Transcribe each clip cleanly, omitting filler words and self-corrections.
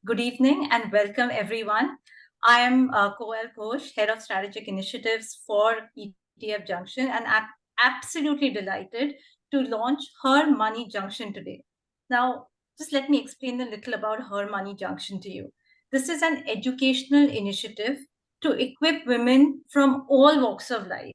Good evening and welcome everyone. I am Koel Ghosh, Head of Strategic Initiatives for ETF Junction, and I'm absolutely delighted to launch Her Money Junction today. Now, just let me explain a little about Her Money Junction to you. This is an educational initiative to equip women from all walks of life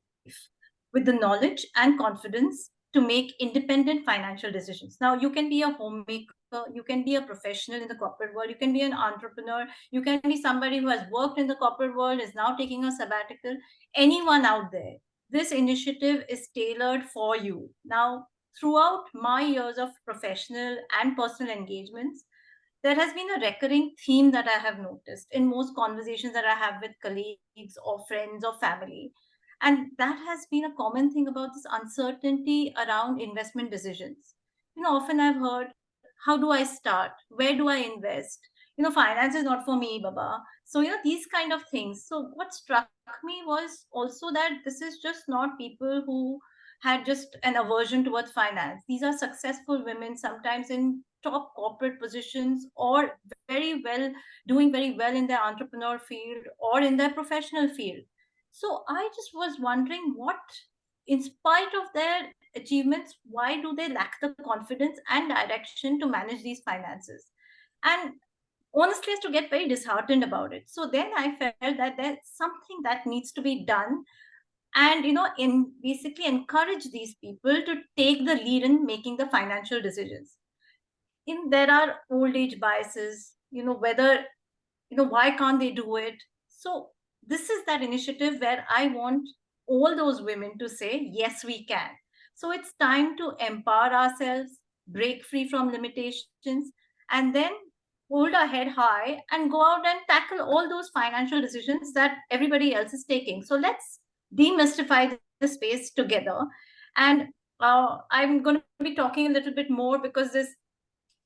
with the knowledge and confidence to make independent financial decisions. Now, you can be a homemaker, you can be a professional in the corporate world, you can be an entrepreneur, you can be somebody who has worked in the corporate world, is now taking a sabbatical, anyone out there. This initiative is tailored for you. Now, throughout my years of professional and personal engagements, there has been a recurring theme that I have noticed in most conversations that I have with colleagues or friends or family. And that has been a common thing about this uncertainty around investment decisions. Often I've heard, how do I start? Where do I invest? Finance is not for me, Baba. So, these kind of things. So, what struck me was also that this is just not people who had just an aversion towards finance. These are successful women, sometimes in top corporate positions or doing very well in their entrepreneur field or in their professional field. So I just was wondering what, in spite of their achievements, why do they lack the confidence and direction to manage these finances? And honestly, is to get very disheartened about it. So then I felt that there's something that needs to be done, and in basically encourage these people to take the lead in making the financial decisions. There are old age biases, whether, why can't they do it? So this is that initiative where I want all those women to say, yes, we can. So it's time to empower ourselves, break free from limitations, and then hold our head high and go out and tackle all those financial decisions that everybody else is taking. So let's demystify the space together. And I'm going to be talking a little bit more because this,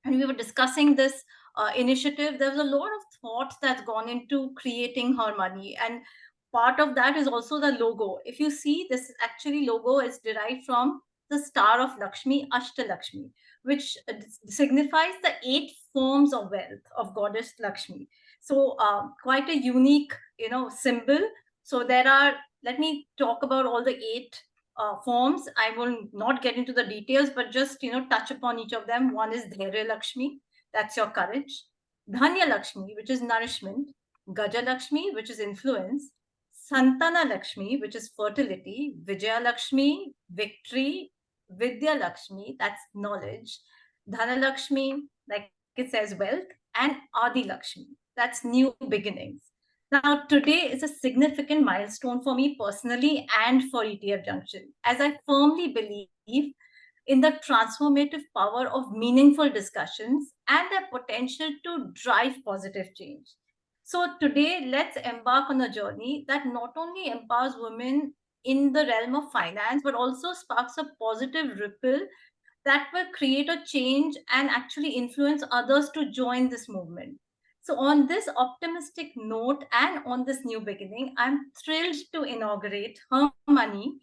and we were discussing this initiative, there's a lot of thought that's gone into creating Her Money, and part of that is also the logo. If you see, this actually logo is derived from the star of Lakshmi, Ashtalakshmi, which signifies the 8 forms of wealth of goddess Lakshmi. So quite a unique symbol. So there are, let me talk about all the 8 forms. I will not get into the details, but just touch upon each of them. One is Dhairya Lakshmi, that's your courage. Dhanya Lakshmi, which is nourishment. Gaja Lakshmi, which is influence. Santana Lakshmi, which is fertility. Vijaya Lakshmi, victory. Vidya Lakshmi, that's knowledge. Dhana Lakshmi, like it says, wealth. And Adi Lakshmi, that's new beginnings. Now, today is a significant milestone for me personally and for ETF Junction, as I firmly believe in the transformative power of meaningful discussions and their potential to drive positive change. So, today, let's embark on a journey that not only empowers women in the realm of finance, but also sparks a positive ripple that will create a change and actually influence others to join this movement. So, on this optimistic note and on this new beginning, I'm thrilled to inaugurate Her Money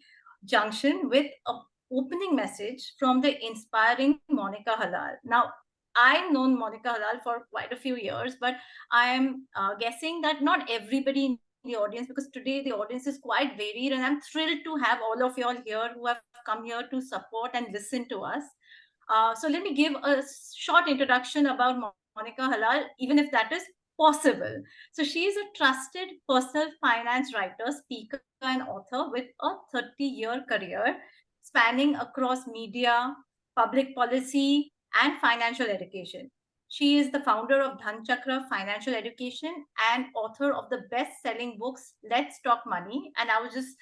Junction with an opening message from the inspiring Monica Halal. Now, I've known Monica Halal for quite a few years, but I'm guessing that not everybody in the audience, because today the audience is quite varied, and I'm thrilled to have all of y'all here who have come here to support and listen to us. So let me give a short introduction about Monica Halal, even if that is possible. So she is a trusted personal finance writer, speaker, and author with a 30-year career spanning across media, public policy, and financial education. She is the founder of Dhan Chakra Financial Education and author of the best-selling books Let's Talk Money. And I was just,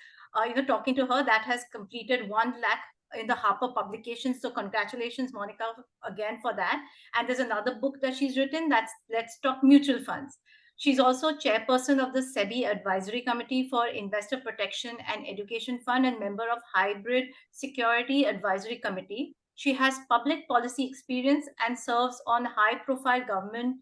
talking to her, that has completed 1 lakh in the Harper publications. So congratulations, Monica, again for that. And there's another book that she's written, that's Let's Talk Mutual Funds. She's also chairperson of the SEBI Advisory Committee for Investor Protection and Education Fund and member of Hybrid Security Advisory Committee. She has public policy experience and serves on high-profile government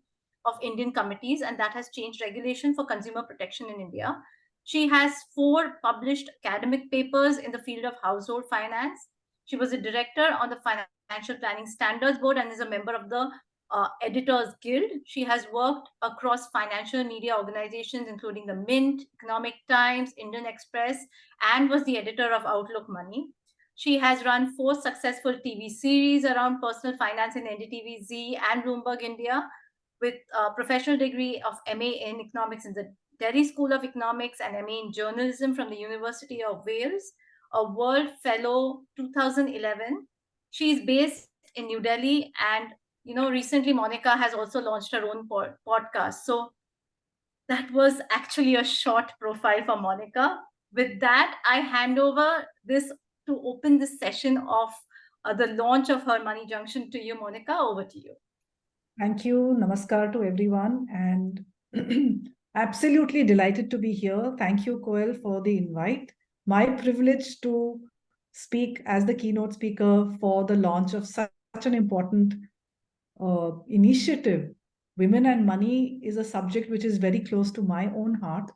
of Indian committees, and that has changed regulation for consumer protection in India. She has 4 published academic papers in the field of household finance. She was a director on the Financial Planning Standards Board and is a member of the Editors Guild. She has worked across financial media organizations, including the Mint, Economic Times, Indian Express, and was the editor of Outlook Money. She has run 4 successful TV series around personal finance in NDTV Z and Bloomberg India, with a professional degree of MA in economics in the Delhi School of Economics and MA in journalism from the University of Wales, a World Fellow 2011. She is based in New Delhi, and recently Monica has also launched her own podcast. So that was actually a short profile for Monica. With that, I hand over this to open this session of the launch of her Money Junction to you, Monica. Over to you. Thank you. Namaskar to everyone. And absolutely delighted to be here. Thank you, Koel, for the invite. My privilege to speak as the keynote speaker for the launch of such an important initiative. Women and money is a subject which is very close to my own heart.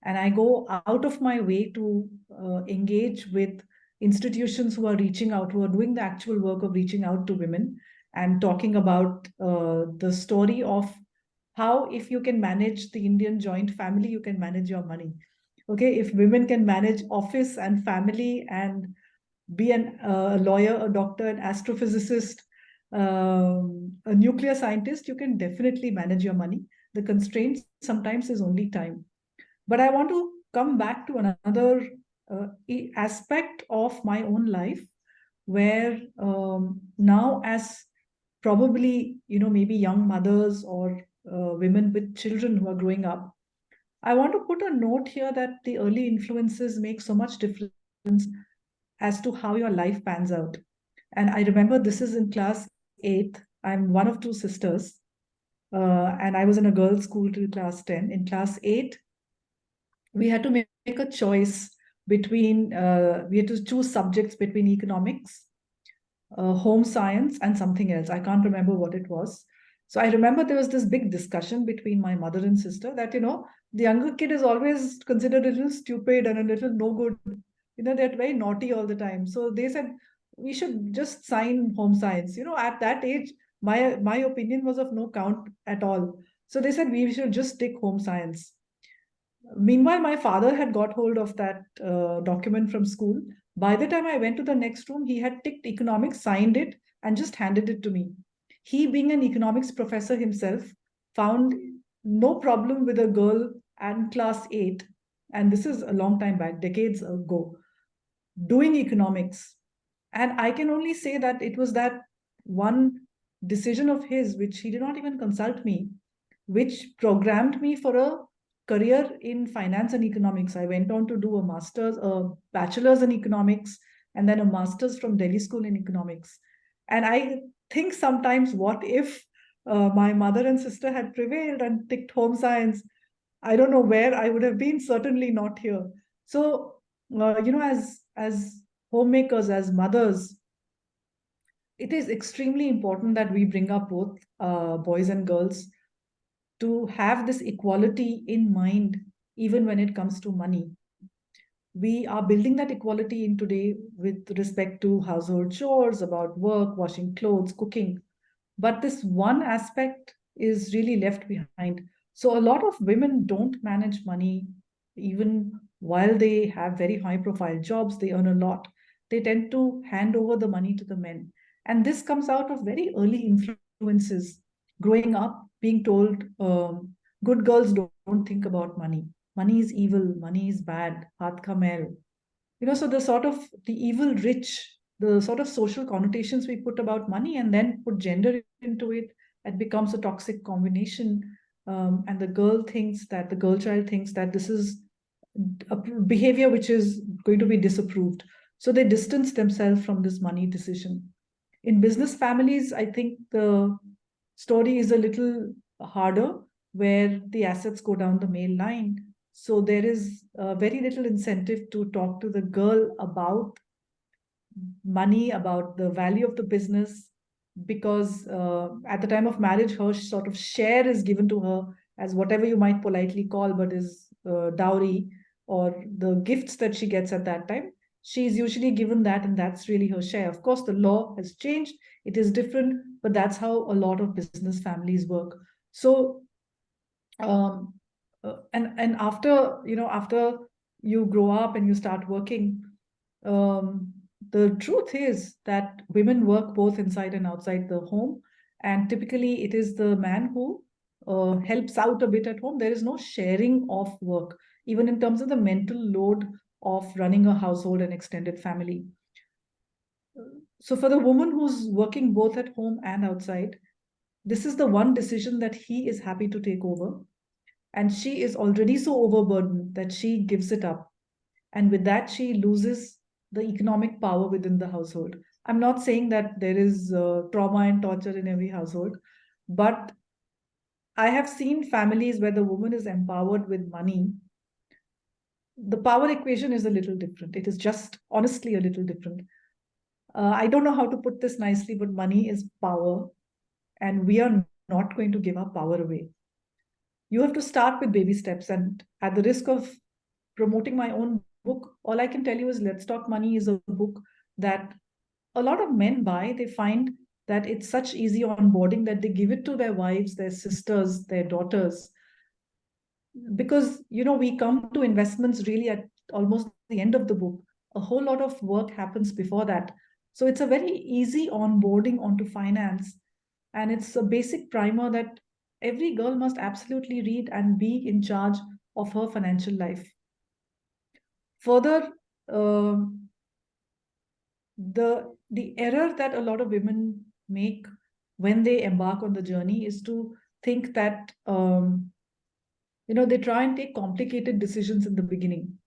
And I go out of my way to engage with institutions who are reaching out, who are doing the actual work of reaching out to women and talking about the story of how, if you can manage the Indian joint family, you can manage your money. Okay, if women can manage office and family and be a lawyer, a doctor, an astrophysicist, a nuclear scientist, you can definitely manage your money. The constraint sometimes is only time. But I want to come back to another aspect of my own life where now, as probably, maybe young mothers or women with children who are growing up, I want to put a note here that the early influences make so much difference as to how your life pans out. And I remember this is in class 8th. I'm one of 2 sisters. And I was in a girls' school till class 10. In class 8, we had to make a choice between, we had to choose subjects between economics, home science, and something else. I can't remember what it was. So I remember there was this big discussion between my mother and sister that, the younger kid is always considered a little stupid and a little no good. They're very naughty all the time. So they said, we should just sign home science. At that age, my opinion was of no count at all. So they said we should just take home science. Meanwhile, my father had got hold of that document from school. By the time I went to the next room, he had ticked economics, signed it, and just handed it to me. He, being an economics professor himself, found no problem with a girl in class 8, and this is a long time back, decades ago, doing economics. And I can only say that it was that one decision of his, which he did not even consult me, which programmed me for a career in finance and economics. I went on to do a master's, a bachelor's in economics, and then a master's from Delhi School in economics. And I think sometimes, what if my mother and sister had prevailed and picked home science? I don't know where I would have been, certainly not here. So, as homemakers, as mothers, it is extremely important that we bring up both boys and girls to have this equality in mind, even when it comes to money. We are building that equality in today with respect to household chores, about work, washing clothes, cooking. But this one aspect is really left behind. So a lot of women don't manage money even while they have very high profile jobs, they earn a lot. They tend to hand over the money to the men. And this comes out of very early influences. Growing up, being told, good girls don't think about money. Money is evil, money is bad, hath ka mail. So the sort of the evil rich, the sort of social connotations we put about money and then put gender into it, it becomes a toxic combination. And the girl child thinks that this is a behavior which is going to be disapproved. So they distance themselves from this money decision. In business families, I think the story is a little harder, where the assets go down the male line. So there is very little incentive to talk to the girl about money, about the value of the business, because at the time of marriage, her sort of share is given to her as whatever you might politely call, but is dowry, or the gifts that she gets at that time. she's usually given that, and that's really her share. Of course, the law has changed, it is different, but that's how a lot of business families work. So um, and after, after you grow up and you start working, um, the truth is that women work both inside and outside the home, and typically it is the man who helps out a bit at home. There is no sharing of work, even in terms of the mental load of running a household and extended family. So for the woman who's working both at home and outside, this is the one decision that he is happy to take over, and she is already so overburdened that she gives it up, and with that she loses the economic power within the household. I'm not saying that there is trauma and torture in every household, but I have seen families where the woman is empowered with money. The power equation is a little different. It is just honestly a little different. I don't know how to put this nicely, but money is power, and we are not going to give our power away. You have to start with baby steps. And at the risk of promoting my own book, all I can tell you is Let's Talk Money is a book that a lot of men buy. They find that it's such easy onboarding that they give it to their wives, their sisters, their daughters, because we come to investments really at almost the end of the book. A whole lot of work happens before that. So it's a very easy onboarding onto finance, and it's a basic primer that every girl must absolutely read and be in charge of her financial life. Further, um the error that a lot of women make when they embark on the journey is to think that they try and take complicated decisions in the beginning.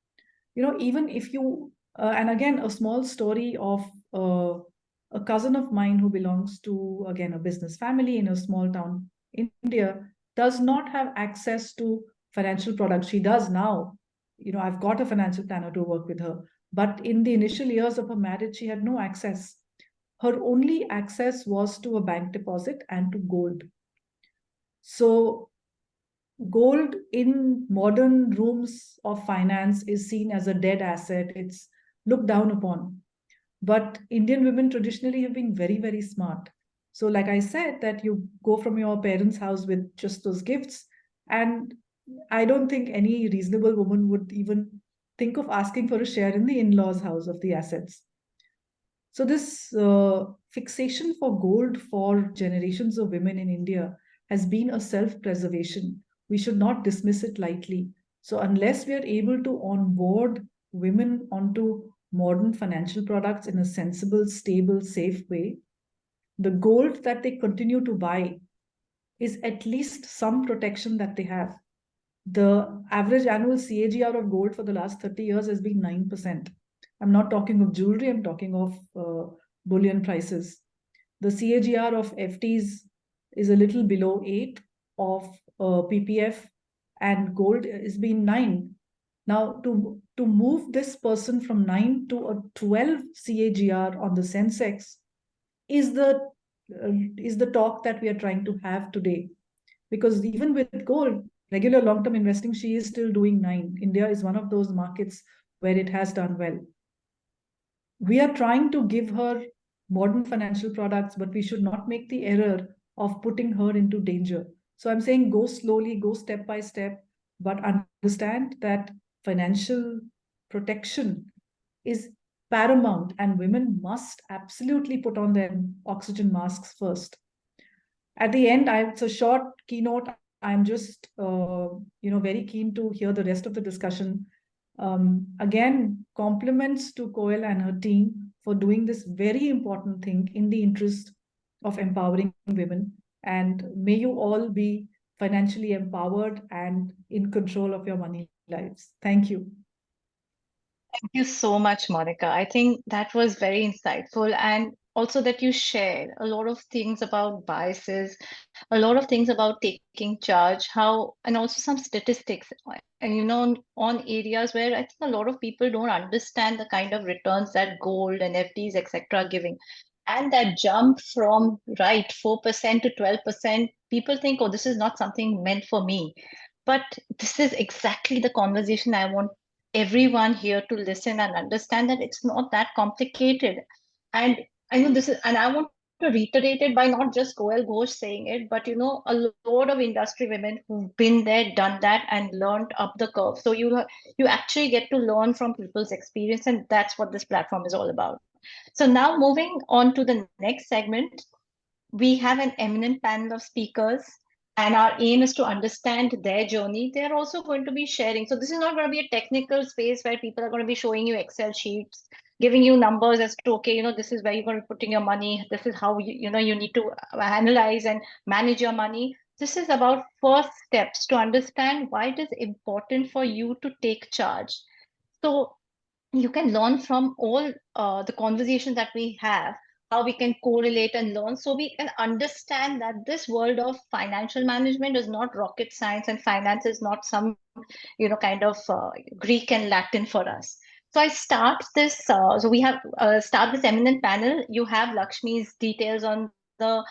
Even if you and again, a small story of a cousin of mine who belongs to, again, a business family in a small town in India, does not have access to financial products. She does now. I've got a financial planner to work with her, but in the initial years of her marriage she had no access. Her only access was to a bank deposit and to gold. So gold in modern rooms of finance is seen as a dead asset. It's looked down upon. But Indian women traditionally have been very, very smart. So, like I said, that you go from your parents' house with just those gifts. And I don't think any reasonable woman would even think of asking for a share in the in law's house of the assets. So, this fixation for gold for generations of women in India has been a self preservation. We should not dismiss it lightly. So, unless we are able to onboard women onto modern financial products in a sensible, stable, safe way, the gold that they continue to buy is at least some protection that they have. The average annual CAGR of gold for the last 30 years has been 9%. I'm not talking of jewelry, I'm talking of bullion prices. The CAGR of FTs is a little below 8, of PPF, and gold has been 9. Now, to move this person from 9 to a 12 CAGR on the Sensex is the is the talk that we are trying to have today. Because even with gold, regular long-term investing, she is still doing 9. India is one of those markets where it has done well. We are trying to give her modern financial products, but we should not make the error of putting her into danger. So I'm saying go slowly, go step by step, but understand that financial protection is paramount, and women must absolutely put on their oxygen masks first. At the end, it's a short keynote. I'm just very keen to hear the rest of the discussion. Again, compliments to Koel and her team for doing this very important thing in the interest of empowering women. And may you all be financially empowered and in control of your money lives. Thank you. Thank you so much, Monica. I think that was very insightful, and also that you shared a lot of things about biases, a lot of things about taking charge, how, and also some statistics, and on areas where I think a lot of people don't understand the kind of returns that gold and FDs, etc., are giving. And that jump from, right, 4% to 12%, people think, oh, this is not something meant for me. But this is exactly the conversation I want everyone here to listen and understand that it's not that complicated. And I know this is, and I want to reiterate it by not just Goel Ghosh saying it, but a lot of industry women who've been there, done that, and learned up the curve. So you actually get to learn from people's experience, and that's what this platform is all about. So now moving on to the next segment, we have an eminent panel of speakers, and our aim is to understand their journey. They're also going to be sharing. So this is not going to be a technical space where people are going to be showing you Excel sheets, giving you numbers as to, okay, this is where you're going to be putting your money. This is how you need to analyze and manage your money. This is about first steps to understand why it is important for you to take charge. So you can learn from all the conversations that we have, how we can correlate and learn, so we can understand that this world of financial management is not rocket science, and finance is not some kind of Greek and Latin for us. So I start this. So we have start this eminent panel. You have Lakshmi's details on the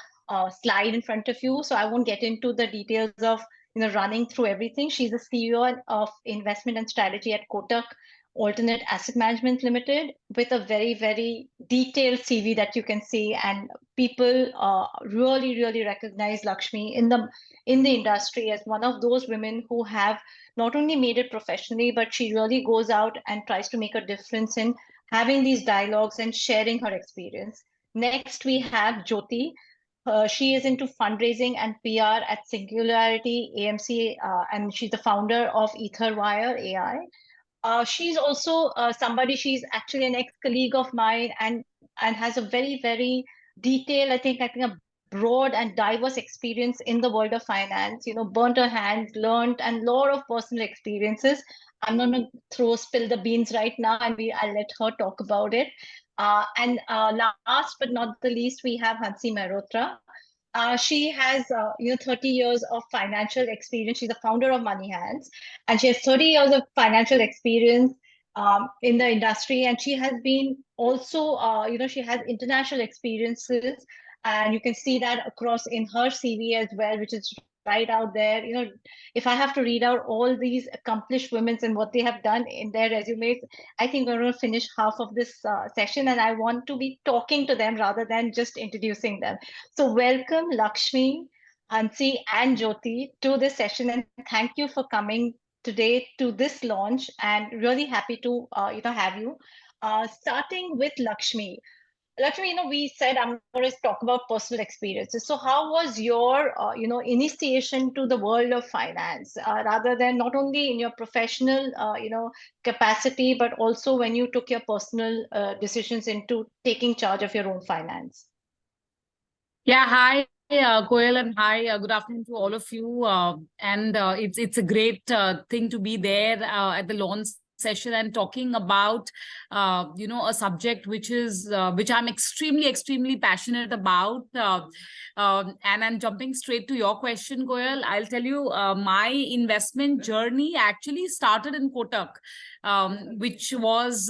slide in front of you. So I won't get into the details of running through everything. She's the CEO of investment and strategy at Kotak Alternate Asset Management Limited, with a very, very detailed CV that you can see, and people really, really recognize Lakshmi in the industry as one of those women who have not only made it professionally, but she really goes out and tries to make a difference in having these dialogues and sharing her experience. Next, we have Jyoti. She is into fundraising and PR at Singularity AMC, and she's the founder of Etherwire AI. She's also somebody, she's actually an ex-colleague of mine, and has a very, very detailed, I think a broad and diverse experience in the world of finance, burnt her hands, learned, and lot of personal experiences. I'm not going to spill the beans right now, and I'll let her talk about it. And last but not the least, we have Hansi Mehrotra. She has 30 years of financial experience. She's the founder of Money Hands, and she has 30 years of financial experience in the industry. And she has been also, she has international experiences, and you can see that across in her CV as well, which is right out there. If I have to read out all these accomplished women and what they have done in their resumes, I think we're going to finish half of this session, and I want to be talking to them rather than just introducing them. So welcome Lakshmi, Hansi, and Jyoti to this session, and thank you for coming today to this launch. And really happy to have you. Starting with Lakshmi. Lakshmi, we said I'm going to talk about personal experiences. So how was your initiation to the world of finance, rather than not only in your professional capacity, but also when you took your personal decisions into taking charge of your own finance? Yeah, hi, Koel, and hi, good afternoon to all of you. And it's a great thing to be there at the launch session and talking about a subject which I'm extremely passionate about. And I'm jumping straight to your question, Koel. I'll tell you, my investment journey actually started in Kotak, which was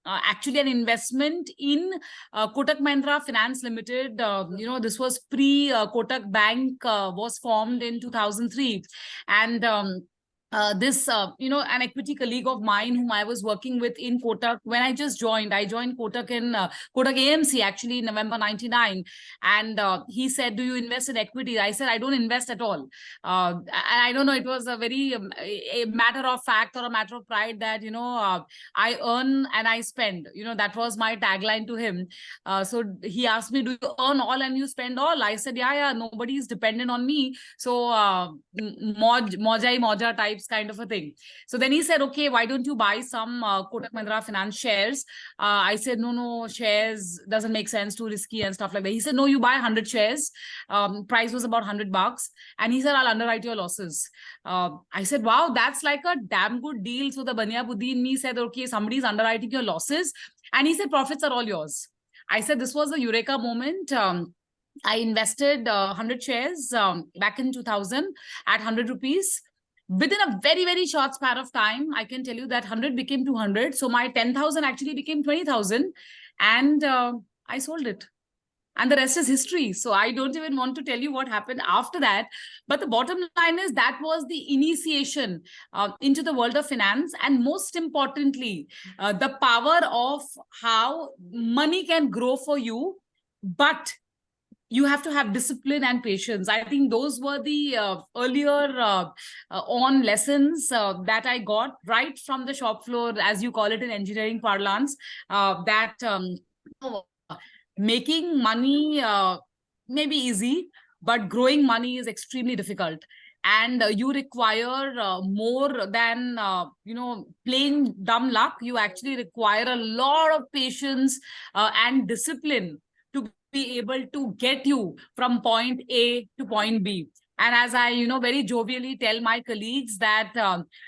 actually an investment in Kotak Mahindra Finance Limited. This was pre Kotak Bank was formed in 2003. And this, an equity colleague of mine whom I was working with in Kotak, when I joined Kotak in Kotak AMC actually in November 99. And he said, do you invest in equity? I said, I don't invest at all. And I don't know, it was a very a matter of fact or a matter of pride that, I earn and I spend. That was my tagline to him. So he asked me, do you earn all and you spend all? I said, yeah, nobody is dependent on me. So moja types kind of a thing. So then he said, okay, why don't you buy some Kotak Mahindra Finance shares? I said, no, shares doesn't make sense, too risky and stuff like that. He said, no, you buy 100 shares. Price was about $100. And he said, I'll underwrite your losses. I said, wow, that's like a damn good deal. So the Banya Buddhi in me said, okay, somebody's underwriting your losses. And he said, profits are all yours. I said, this was a eureka moment. I invested 100 shares back in 2000 at 100 rupees. Within a very, very short span of time, I can tell you that 100 became 200. So my 10,000 actually became 20,000, and I sold it. and the rest is history. So I don't even want to tell you what happened after that. But the bottom line is that was the initiation into the world of finance, and most importantly, the power of how money can grow for you, but you have to have discipline and patience. I think those were the earlier on lessons that I got right from the shop floor, as you call it in engineering parlance, that making money may be easy, but growing money is extremely difficult. And you require more than plain dumb luck. You actually require a lot of patience and discipline to be able to get you from point A to point B. And as I very jovially tell my colleagues that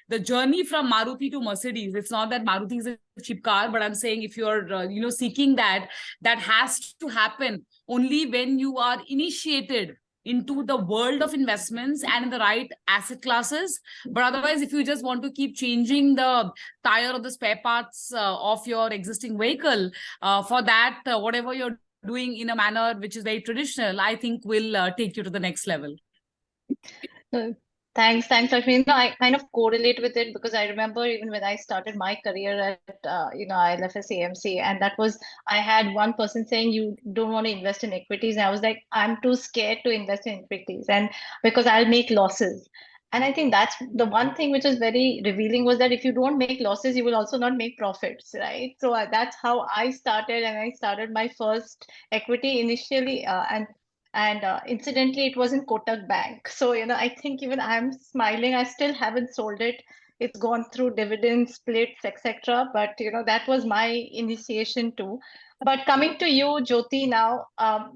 the journey from Maruti to Mercedes, it's not that Maruti is a cheap car, but I'm saying if you're seeking that, that has to happen only when you are initiated into the world of investments and in the right asset classes. But otherwise, if you just want to keep changing the tire or the spare parts of your existing vehicle, for that, whatever you're doing in a manner which is very traditional, I think will take you to the next level. Uh, Thanks, Ashwin. No, I kind of correlate with it because I remember even when I started my career at, ILFS AMC, and that was, I had one person saying, you don't want to invest in equities. And I was like, I'm too scared to invest in equities, and because I'll make losses. And I think that's the one thing which is very revealing, was that if you don't make losses, you will also not make profits, right? So that's how I started, and I started my first equity initially, and incidentally, it was in Kotak Bank. So, I think even I'm smiling. I still haven't sold it. It's gone through dividends, splits, etc. But, that was my initiation too. But coming to you, Jyoti, now,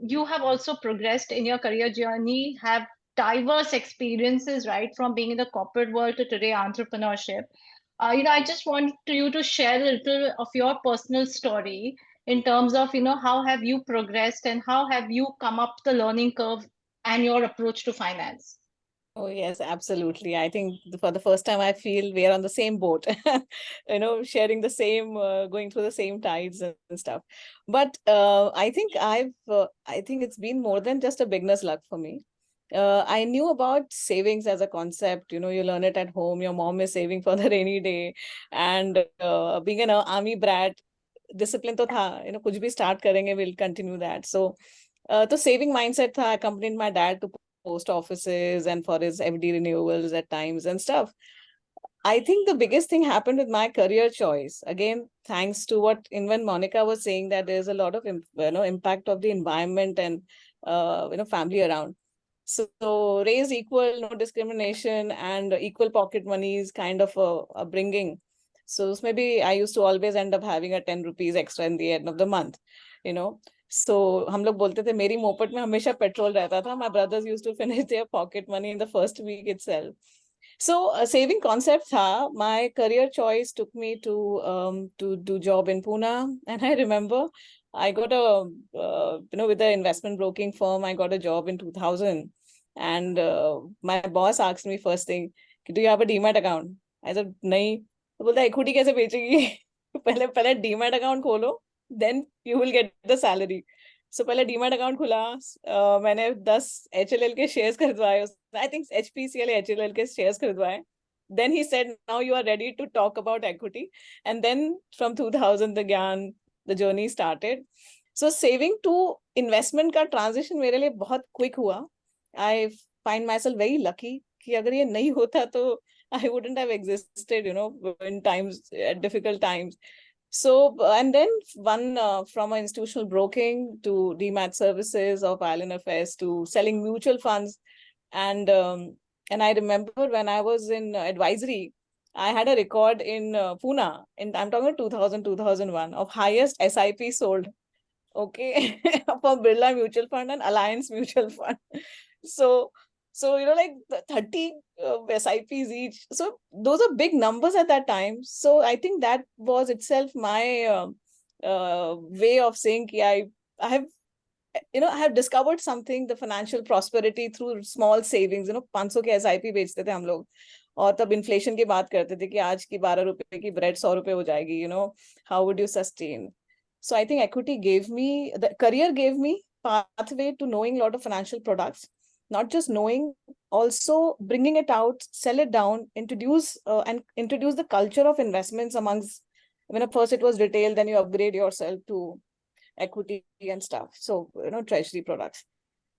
you have also progressed in your career journey, have diverse experiences, right, from being in the corporate world to today entrepreneurship. I just want you to share a little of your personal story in terms of, how have you progressed and how have you come up the learning curve and your approach to finance? Oh, yes, absolutely. I think for the first time, I feel we are on the same boat, sharing the same, going through the same tides and stuff. But I think I think it's been more than just a beginner's luck for me. I knew about savings as a concept. You learn it at home. Your mom is saving for the rainy day, and being an army brat, discipline to tha. कुछ भी start करेंगे, we'll continue that. So, the saving mindset tha. I accompanied my dad to post offices and for his FD renewals at times and stuff. I think the biggest thing happened with my career choice. Again, thanks to what when Monica was saying, that there's a lot of impact of the environment and family around. So raise equal, no discrimination, and equal pocket money is kind of a bringing. So maybe I used to always end up having a 10 rupees extra in the end of the month, you know. So हम लोग बोलते थे मेरी मोपट में हमेशा petrol रहता था. My brothers used to finish their pocket money in the first week itself. So a saving concept tha. My career choice took me to do job in Pune, and I remember I got with the investment broking firm, I got a job in 2000, and my boss asked me first thing, do you have a demat account? I said nahi. तो बोलता equity कैसे बेचेगी? पहले पहले demat account खोलो, then you will get the salary. So पहले demat account खुला. मैंने 10 HLL के शेयर्स खरीदवाए. I think HPCL HLL के शेयर्स खरीदवाए. Then he said, now you are ready to talk about equity. And then from 2000 the journey started. So saving to investment का transition मेरे लिए बहुत quick हुआ. I find myself very lucky कि अगर ये नहीं होता तो I wouldn't have existed, in times, at difficult times. So, and then one from institutional broking to demat services of ILFS to selling mutual funds. And I remember when I was in advisory, I had a record in Pune, and I'm talking 2000, 2001, of highest SIP sold. Okay, for Birla Mutual Fund and Alliance Mutual Fund. So like 30 SIPs each. So those are big numbers at that time. So I think that was itself my way of saying I have discovered something, the financial prosperity through small savings. 500 के SIP बेचते थे हम लोग. और तब inflation की बात करते थे कि आज की 12 रुपए की ब्रेड 100 रुपए हो जाएगी. How would you sustain? So I think equity gave me, the career gave me pathway to knowing a lot of financial products, not just knowing, also bringing it out, sell it down, introduce the culture of investments amongst, when at first it was retail, then you upgrade yourself to equity and stuff. So, treasury products.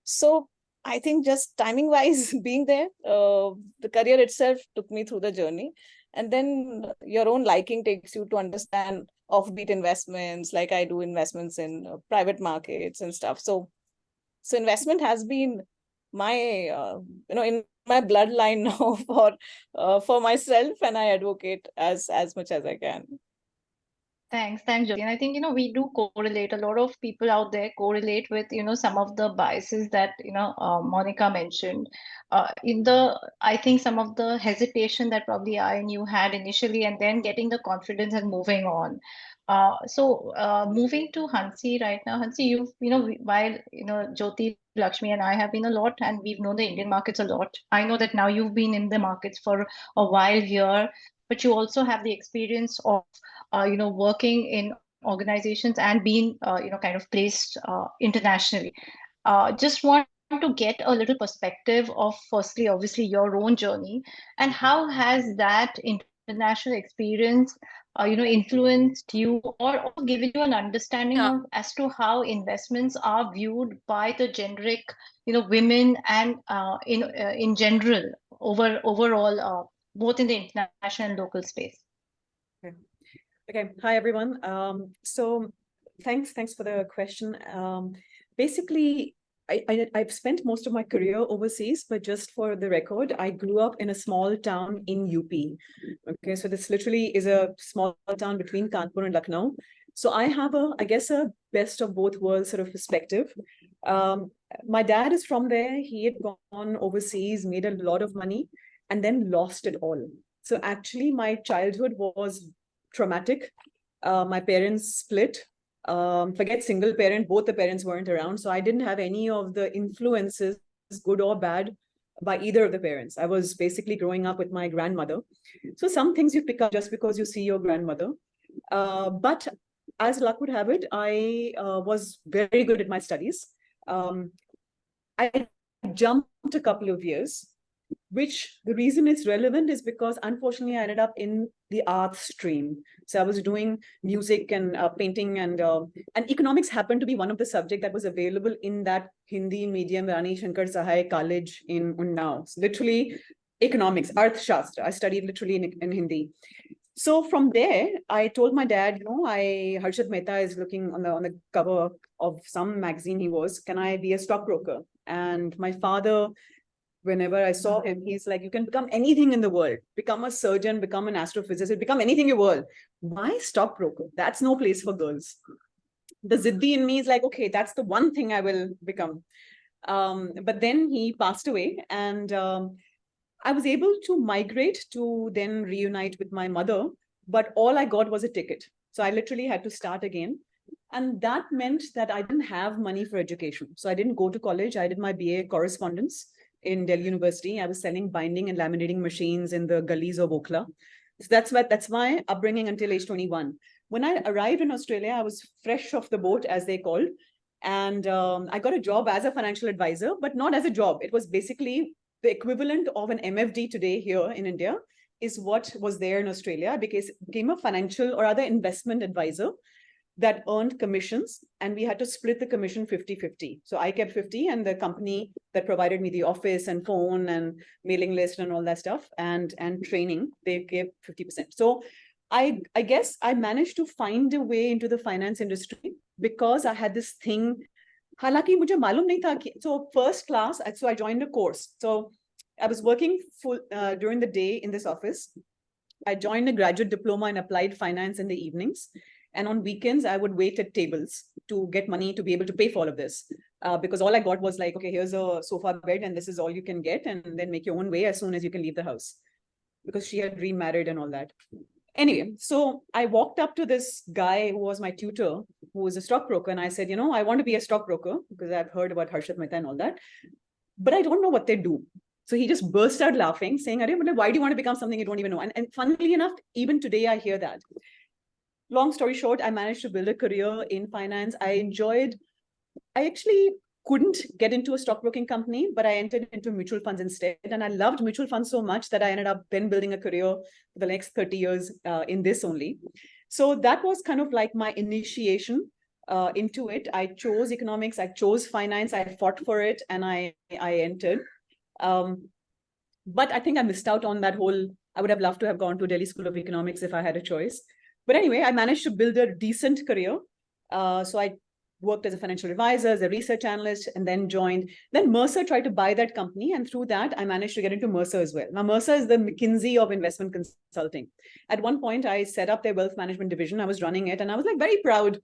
So I think just timing wise, being there, the career itself took me through the journey. And then your own liking takes you to understand offbeat investments, like I do investments in private markets and stuff. So investment has been my, in my bloodline now for myself, and I advocate as much as I can. Thanks, Jyoti. And I think, we do correlate. A lot of people out there correlate with, some of the biases that, Monica mentioned. I think some of the hesitation that probably I and you had initially, and then getting the confidence and moving on. Moving to Hansi right now. Hansi, while, Jyoti, Lakshmi, and I have been a lot, and we've known the Indian markets a lot. I know that now you've been in the markets for a while here, but you also have the experience of working in organizations and being, kind of placed internationally. Just want to get a little perspective of, firstly, obviously, your own journey, and how has that international experience, influenced you, or also given you an understanding Yeah. of as to how investments are viewed by the generic, women and in general overall, both in the international and local space. Okay. Hi, everyone. So thanks for the question. Basically, I've spent most of my career overseas, but just for the record, I grew up in a small town in UP. Okay, so this literally is a small town between Kanpur and Lucknow. So I have I guess, a best of both worlds sort of perspective. My dad is from there. He had gone overseas, made a lot of money, and then lost it all. So actually, my childhood was traumatic. My parents split. Forget single parent, both the parents weren't around. So I didn't have any of the influences, good or bad, by either of the parents. I was basically growing up with my grandmother. So some things you pick up just because you see your grandmother. But as luck would have it, I was very good at my studies. I jumped a couple of years, which the reason it's relevant is because unfortunately I ended up in the art stream. So I was doing music and painting, and economics happened to be one of the subjects that was available in that Hindi medium, Rani Shankar Sahai College in Unnao. So literally economics, Arthashastra. I studied literally in Hindi. So from there, I told my dad, Harshad Mehta is looking on the cover of some magazine he was, can I be a stockbroker? And my father, whenever I saw him, he's like, you can become anything in the world, become a surgeon, become an astrophysicist, become anything in the world. Why stockbroker? That's no place for girls. The Ziddi in me is like, okay, that's the one thing I will become. But then he passed away, and I was able to migrate to then reunite with my mother, but all I got was a ticket. So I literally had to start again. And that meant that I didn't have money for education. So I didn't go to college. I did my BA correspondence in Delhi University. I was selling binding and laminating machines in the gullies of Okhla. So that's my upbringing until age 21. When I arrived in Australia, I was fresh off the boat, as they called. And I got a job as a financial advisor, but not as a job. It was basically the equivalent of an MFD today here in India is what was there in Australia, because it became a financial or other investment advisor that earned commissions, and we had to split the commission 50-50. So I kept 50, and the company that provided me the office and phone and mailing list and all that stuff and training, they gave 50%. So I guess I managed to find a way into the finance industry because I had this thing. हालांकि मुझे मालूम नहीं था कि, so first class, so I joined a course. So I was working full during the day in this office. I joined a graduate diploma in applied finance in the evenings. And on weekends, I would wait at tables to get money to be able to pay for all of this. Because all I got was like, okay, here's a sofa bed and this is all you can get, and then make your own way as soon as you can leave the house. Because she had remarried and all that. Anyway, so I walked up to this guy who was my tutor, who was a stockbroker, and I said, I want to be a stockbroker because I've heard about Harshad Mehta and all that, but I don't know what they do. So he just burst out laughing, saying, why do you want to become something you don't even know? And funnily enough, even today I hear that. Long story short, I managed to build a career in finance. I enjoyed I actually couldn't get into a stockbroking company, but I entered into mutual funds instead. And I loved mutual funds so much that I ended up then building a career for the next 30 years in this only. So that was kind of like my initiation into it. I chose economics, I chose finance, I fought for it, and I entered. But I think I missed out on that whole, I would have loved to have gone to Delhi School of Economics if I had a choice. But anyway, I managed to build a decent career. So I worked as a financial advisor, as a research analyst, and then joined. Then Mercer tried to buy that company. And through that, I managed to get into Mercer as well. Now, Mercer is the McKinsey of investment consulting. At one point, I set up their wealth management division. I was running it, and I was like very proud.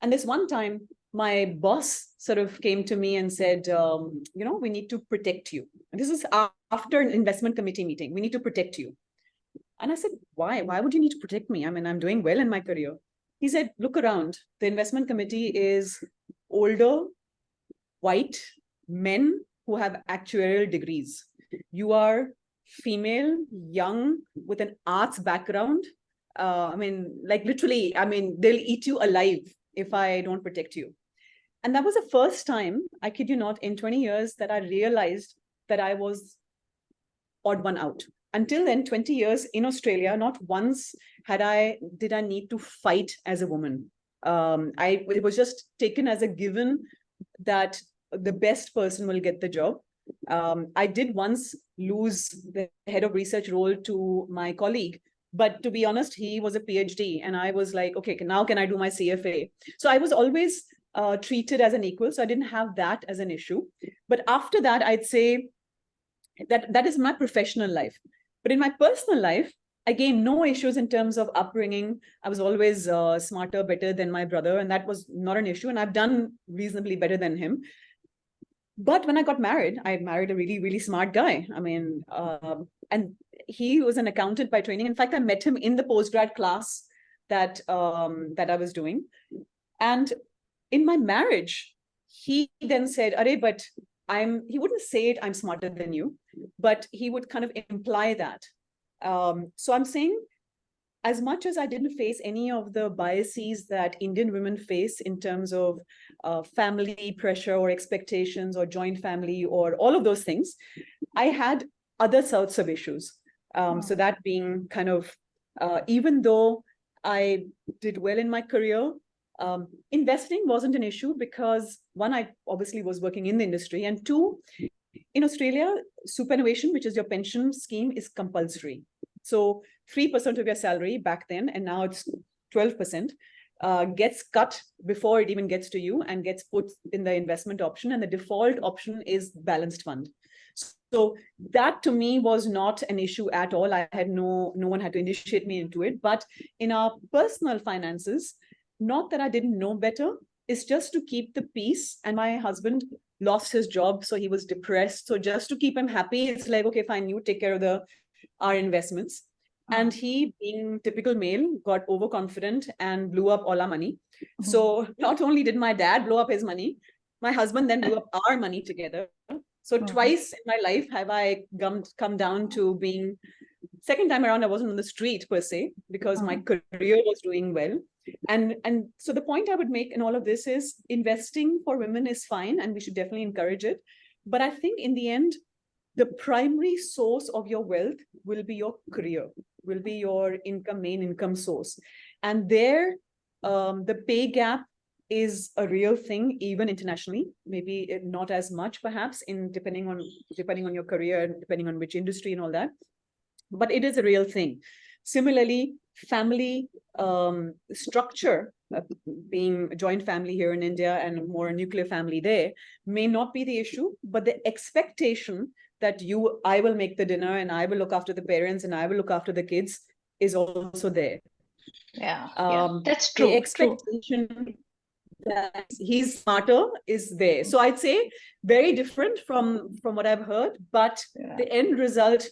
And this one time, my boss sort of came to me and said, we need to protect you. And this is after an investment committee meeting. We need to protect you. And I said, why? Why would you need to protect me? I mean, I'm doing well in my career. He said, look around. The investment committee is older, white men who have actuarial degrees. You are female, young, with an arts background. Literally, they'll eat you alive if I don't protect you. And that was the first time, I kid you not, in 20 years that I realized that I was odd one out. Until then, 20 years in Australia, not once did I need to fight as a woman. It was just taken as a given that the best person will get the job. I did once lose the head of research role to my colleague, but to be honest, he was a PhD, and I was like, okay, now can I do my CFA? So I was always treated as an equal, so I didn't have that as an issue. But after that, I'd say that is my professional life. But in my personal life, again, no issues in terms of upbringing. I was always smarter, better than my brother, and that was not an issue. And I've done reasonably better than him. But when I got married, I married a really, really smart guy. And he was an accountant by training. In fact, I met him in the postgrad class that I was doing. And in my marriage, he then said, "Arey, but he wouldn't say it, I'm smarter than you, but he would kind of imply that." So I'm saying, as much as I didn't face any of the biases that Indian women face in terms of family pressure or expectations or joint family or all of those things, I had other sorts of issues. So that being kind of, even though I did well in my career, investing wasn't an issue because one, I obviously was working in the industry, and two, in Australia, superannuation, which is your pension scheme, is compulsory. So 3% of your salary back then, and now it's 12%, gets cut before it even gets to you and gets put in the investment option. And the default option is balanced fund. So that to me was not an issue at all. I had no one had to initiate me into it. But in our personal finances, not that I didn't know better, it's just to keep the peace. And my husband lost his job, so he was depressed. So just to keep him happy, it's like, okay, fine, you take care of our investments. And he, being typical male, got overconfident and blew up all our money. So not only did my dad blow up his money, my husband then blew up our money together. So twice in my life have I come down to being, second time around, I wasn't on the street per se, because my career was doing well. And so the point I would make in all of this is investing for women is fine, and we should definitely encourage it. But I think in the end, the primary source of your wealth will be your career, will be your main income source. And there, the pay gap is a real thing, even internationally. Maybe not as much, perhaps, depending on your career, depending on which industry and all that. But it is a real thing. Similarly, family structure, being a joint family here in India and more a nuclear family there, may not be the issue, but the expectation that I will make the dinner and I will look after the parents and I will look after the kids is also there. Yeah, that's true. The expectation that he's smarter is there. So I'd say very different from what I've heard, but the end result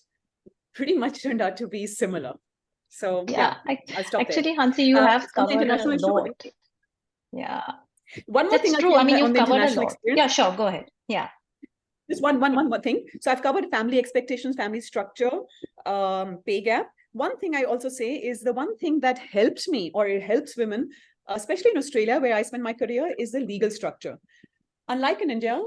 pretty much turned out to be similar. So I'll stop actually, there. Hansi, you have covered a issue. lot. Yeah, one more that's thing. true. I mean, you've covered a lot. Experience. Yeah, sure. Go ahead. Yeah. Just one more thing. So I've covered family expectations, family structure, pay gap. One thing I also say is the one thing that helps me, or it helps women, especially in Australia, where I spent my career, is the legal structure. unlike in India,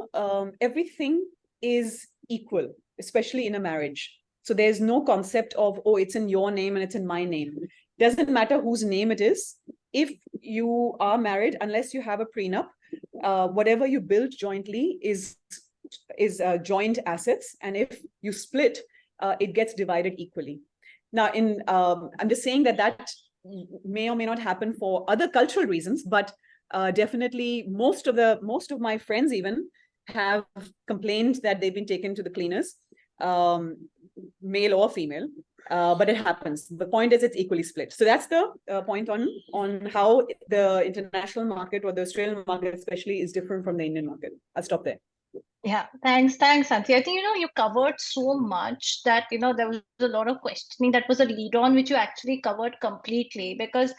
everything is equal, especially in a marriage. So there's no concept of, oh, it's in your name and it's in my name. Doesn't matter whose name it is. If you are married, unless you have a prenup, whatever you build jointly is joint assets. And if you split, it gets divided equally. Now, I'm just saying that may or may not happen for other cultural reasons, but definitely most of my friends even have complained that they've been taken to the cleaners, male or female. But it happens. The point is it's equally split. So that's the point on how the international market, or the Australian market especially, is different from the Indian market. I'll stop there. Yeah, thanks, Santhi. I think, you covered so much that, there was a lot of questioning. That was a lead on, which you actually covered completely, because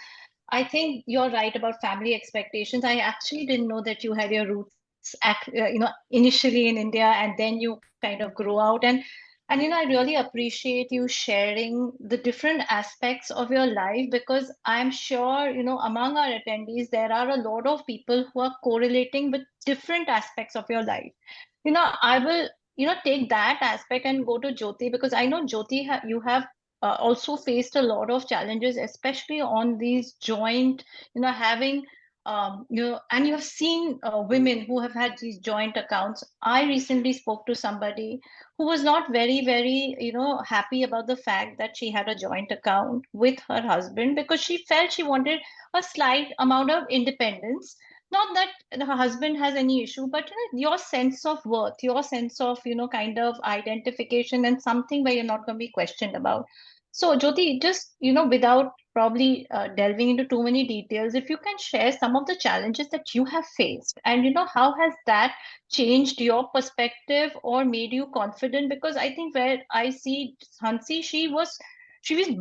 I think you're right about family expectations. I actually didn't know that you had your roots, initially in India, and then you kind of grow out. And I really appreciate you sharing the different aspects of your life, because I'm sure, among our attendees, there are a lot of people who are correlating with different aspects of your life. I will, take that aspect and go to Jyoti, because I know Jyoti, you have also faced a lot of challenges, especially on these joint, having, and you have seen women who have had these joint accounts. I recently spoke to somebody who was not very, very, happy about the fact that she had a joint account with her husband, because she felt she wanted a slight amount of independence. Not that her husband has any issue, but your sense of worth, your sense of, kind of identification, and something where you're not going to be questioned about. So, Jyoti, just, without probably delving into too many details, if you can share some of the challenges that you have faced, and, how has that changed your perspective or made you confident? Because I think where I see Hansi, she was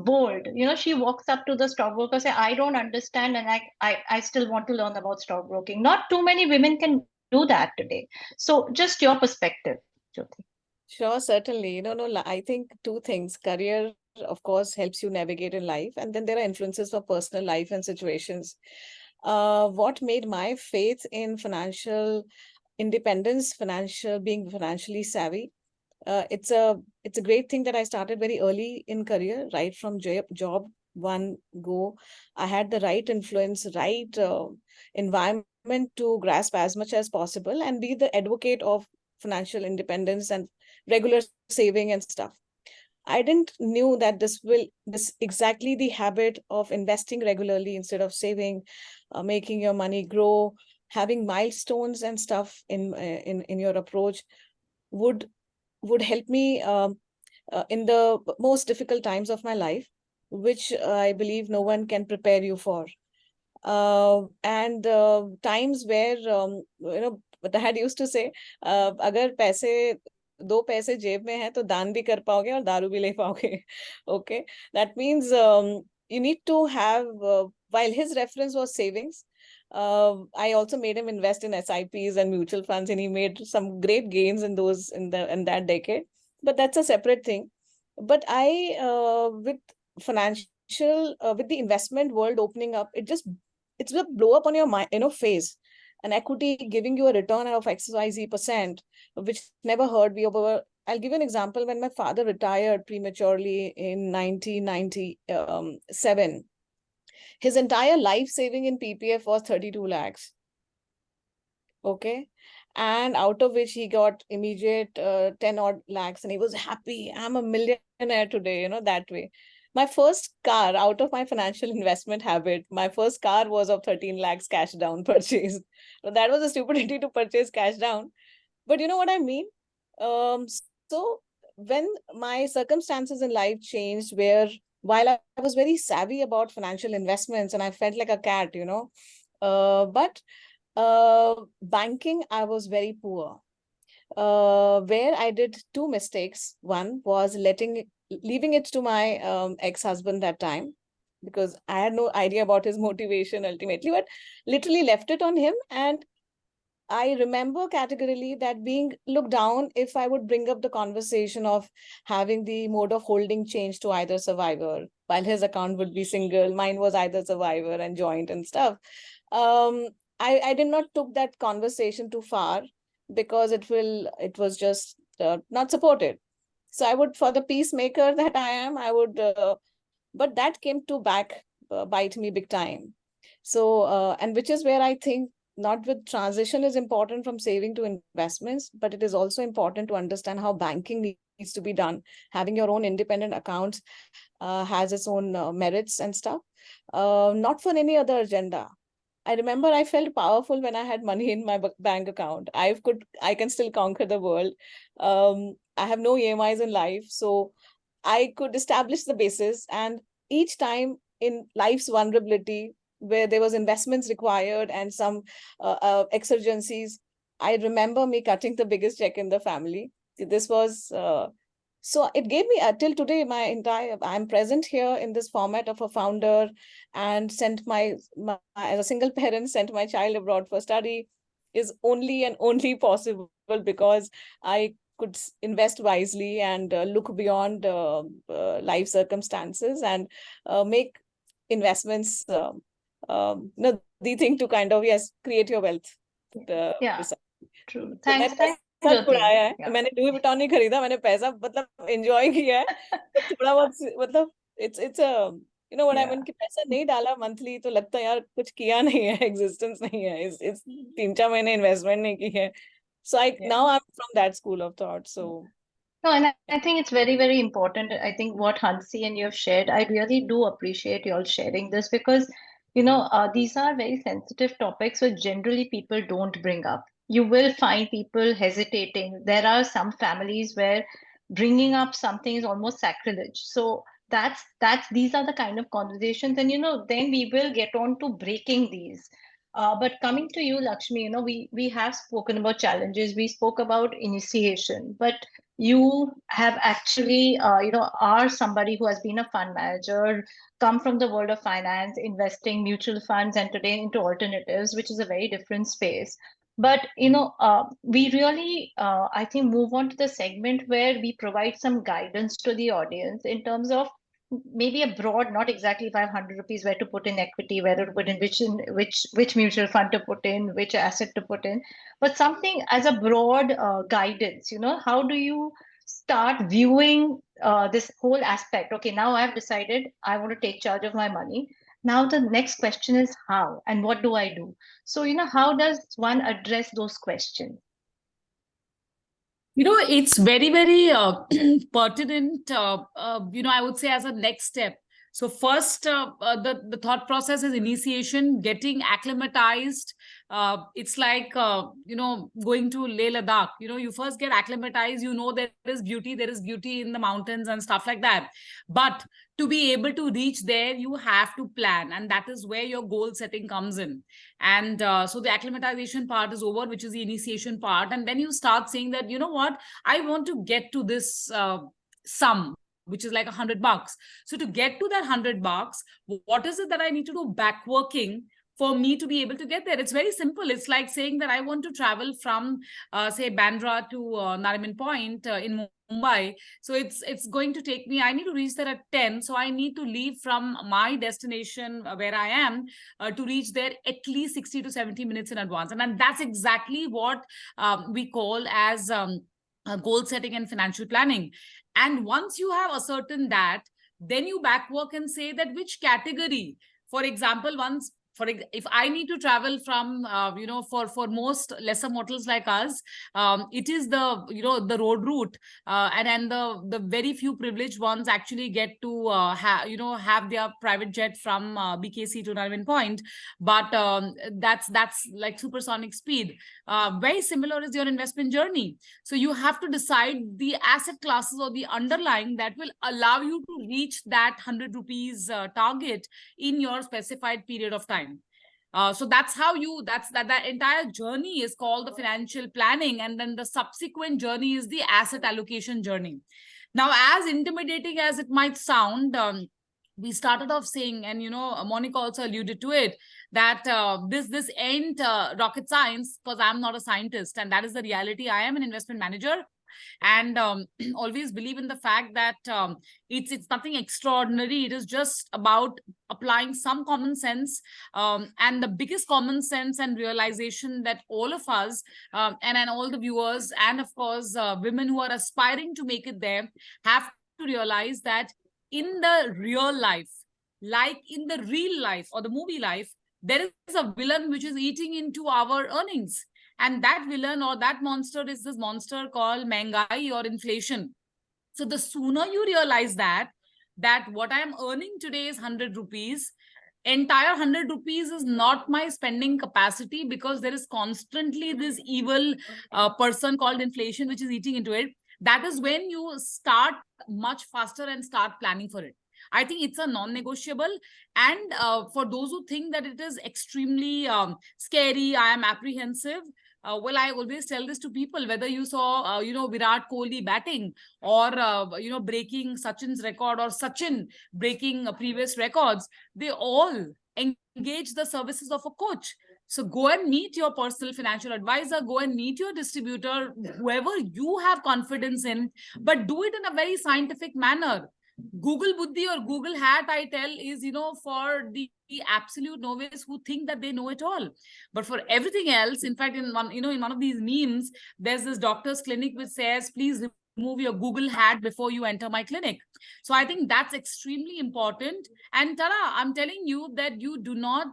bold. She walks up to the stockbroker, say, I don't understand, and I still want to learn about stockbroking. Not too many women can do that today. So just your perspective, Jyoti. Sure, certainly. No, I think two things. Career, of course, helps you navigate in life, and then there are influences for personal life and situations. What made my faith in financial independence, being financially savvy? It's a great thing that I started very early in career, right from job one go. I had the right influence, right environment to grasp as much as possible and be the advocate of financial independence and regular saving and stuff. I didn't knew that this exactly the habit of investing regularly instead of saving, making your money grow, having milestones and stuff in your approach would help me in the most difficult times of my life, which I believe no one can prepare you for. And times where dad used to say, अगर पैसे दो पैसे जेब में है तो दान भी कर पाओगे और दारू भी ले पाओगे. Okay, that means you need to have, while his reference was savings, I also made him invest in SIPs and mutual funds, and he made some great gains in that decade. But that's a separate thing. But with with the investment world opening up, it's a blow up on your mind, face. An equity giving you a return of XYZ%, which never heard me over. I'll give you an example. When my father retired prematurely in 1997, his entire life saving in PPF was 32 lakhs. Okay. And out of which he got immediate 10 odd lakhs, and he was happy. I'm a millionaire today, that way. My first car, out of my financial investment habit, my first car was of 13 lakhs cash down purchase. That was a stupidity to purchase cash down. But you know what I mean? So when my circumstances in life changed, while I was very savvy about financial investments and I felt like a cat, but banking, I was very poor. Where I did two mistakes. One was leaving it to my ex-husband that time, because I had no idea about his motivation ultimately, but literally left it on him. And I remember categorically that being looked down if I would bring up the conversation of having the mode of holding change to either survivor, while his account would be single, mine was either survivor and joint and stuff. I did not took that conversation too far because it was just not supported. So I would, for the peacemaker that I am, I would, but that came to back bite me big time. So, and which is where I think not with transition is important from saving to investments, but it is also important to understand how banking needs to be done. Having your own independent accounts has its own merits and stuff, not for any other agenda. I remember I felt powerful when I had money in my bank account. I can still conquer the world. I have no EMIs in life, so I could establish the basis. And each time in life's vulnerability, where there was investments required and some exigencies, I remember me cutting the biggest check in the family. This was so it gave me till today my entire. I'm present here in this format of a founder, and sent my as a single parent sent my child abroad for study is only and only possible because I could invest wisely and look beyond life circumstances and make investments. No, the thing to kind of, yes, create your wealth. Yeah, true. तो Thanks, मैं thanks, पैसा Jyoti. छुड़ाया है, Yeah. मैंने Louis Vuitton नहीं खरीदा, मैंने पैसा मतलब एंजॉय किया है, तो थोड़ा बहुत मतलब it's a you know what I Yeah. mean कि पैसा नहीं डाला मंथली तो लगता है यार कुछ किया नहीं है, एग्जिस्टेंस नहीं है, it's 3-4 महीने इन्वेस्टमेंट नहीं की है. So Yeah. now I'm from that school of thought. So No, and I think it's very, very important. I think what Hansi and you have shared, I really do appreciate you all sharing this because, these are very sensitive topics which generally people don't bring up. You will find people hesitating. There are some families where bringing up something is almost sacrilege. So that's these are the kind of conversations, and then we will get on to breaking these. But coming to you, Lakshmi, we have spoken about challenges. We spoke about initiation, but you have actually are somebody who has been a fund manager, come from the world of finance, investing mutual funds, and today into alternatives, which is a very different space. But we really I think move on to the segment where we provide some guidance to the audience in terms of maybe a broad, not exactly 500 rupees where to put in equity, where to put in which mutual fund to put in, which asset to put in, but something as a broad guidance. How do you start viewing this whole aspect? Okay, now I've decided I want to take charge of my money. Now the next question is how and what do I do? So how does one address those questions? It's very, very pertinent, I would say as a next step. So first, the thought process is initiation, getting acclimatized. It's like, going to Leh Ladakh. You first get acclimatized, there is beauty in the mountains and stuff like that. But to be able to reach there, you have to plan. And that is where your goal setting comes in. And so the acclimatization part is over, which is the initiation part. And then you start saying that, what, I want to get to this sum, which is like $100. So to get to that $100, what is it that I need to do back working for me to be able to get there? It's very simple. It's like saying that I want to travel from, say, Bandra to Nariman Point in Mumbai. So it's going to take me, I need to reach there at 10. So I need to leave from my destination where I am to reach there at least 60 to 70 minutes in advance. And that's exactly what we call as goal setting and financial planning. And once you have ascertained that, then you back work and say that which category, for example, if I need to travel from for most lesser mortals like us, it is the road route, and then the very few privileged ones actually get to have their private jet from BKC to Nariman Point, but that's like supersonic speed. Very similar is your investment journey. So you have to decide the asset classes or the underlying that will allow you to reach that 100 rupees target in your specified period of time. So that's how that entire journey is called the financial planning. And then the subsequent journey is the asset allocation journey. Now, as intimidating as it might sound, we started off saying, and Monica also alluded to it, that this ain't rocket science, because I'm not a scientist, and that is the reality. I am an investment manager. and always believe in the fact that it's nothing extraordinary. It is just about applying some common sense, and the biggest common sense and realization that all of us, and all the viewers, and of course women who are aspiring to make it there, have to realize that in the real life, like in the real life or the movie life, there is a villain which is eating into our earnings. And that villain or that monster is this monster called Mengai or inflation. So the sooner you realize that what I am earning today is 100 rupees, entire 100 rupees is not my spending capacity, because there is constantly this evil person called inflation which is eating into it. That is when you start much faster and start planning for it. I think it's a non-negotiable. And for those who think that it is extremely scary, I am apprehensive, well, I always tell this to people, whether you saw, Virat Kohli batting, or, breaking Sachin's record, or Sachin breaking previous records, they all engage the services of a coach. So go and meet your personal financial advisor, go and meet your distributor, whoever you have confidence in, but do it in a very scientific manner. Google Buddhi or Google hat, I tell, is, for the absolute novice who think that they know it all. But for everything else, in fact, in one of these memes, there's this doctor's clinic which says, please remove your Google hat before you enter my clinic. So I think that's extremely important. And Tara, I'm telling you that you do not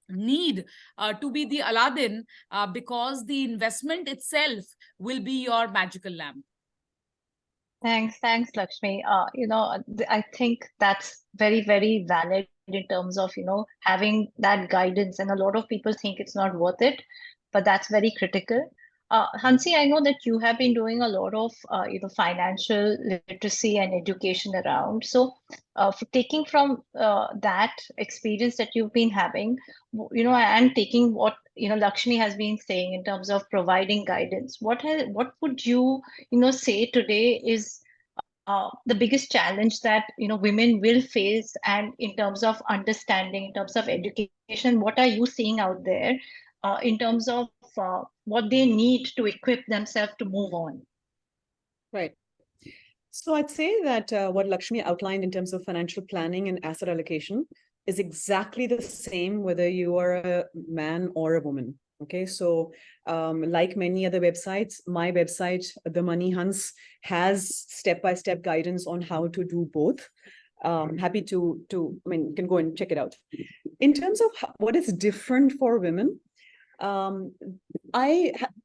need to be the Aladdin, because the investment itself will be your magical lamp. Thanks, Lakshmi. I think that's very, very valid in terms of, having that guidance. And a lot of people think it's not worth it, but that's very critical. Hansi, I know that you have been doing a lot of, financial literacy and education around. So, for taking from that experience that you've been having, and taking what, Lakshmi has been saying in terms of providing guidance, what would you, say today is the biggest challenge that women will face, and in terms of understanding, in terms of education, what are you seeing out there in terms of what they need to equip themselves to move on? Right. So I'd say that what Lakshmi outlined in terms of financial planning and asset allocation is exactly the same whether you are a man or a woman. Okay, so like many other websites, my website, The Money Hunts, has step-by-step guidance on how to do both. Happy to, you can go and check it out. In terms of what is different for women,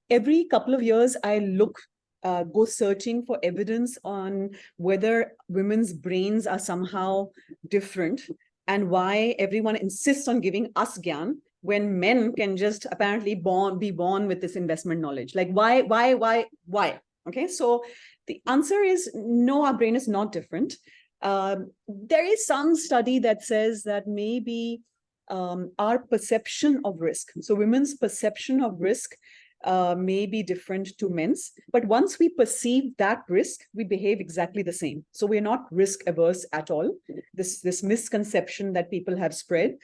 every couple of years, I go searching for evidence on whether women's brains are somehow different, and why everyone insists on giving us gyan when men can just apparently be born with this investment knowledge. Like, why? Okay, so the answer is no, our brain is not different. There is some study that says that maybe our perception of risk, so women's perception of risk may be different to men's, but once we perceive that risk, we behave exactly the same. So we're not risk averse at all. This misconception that people have spread.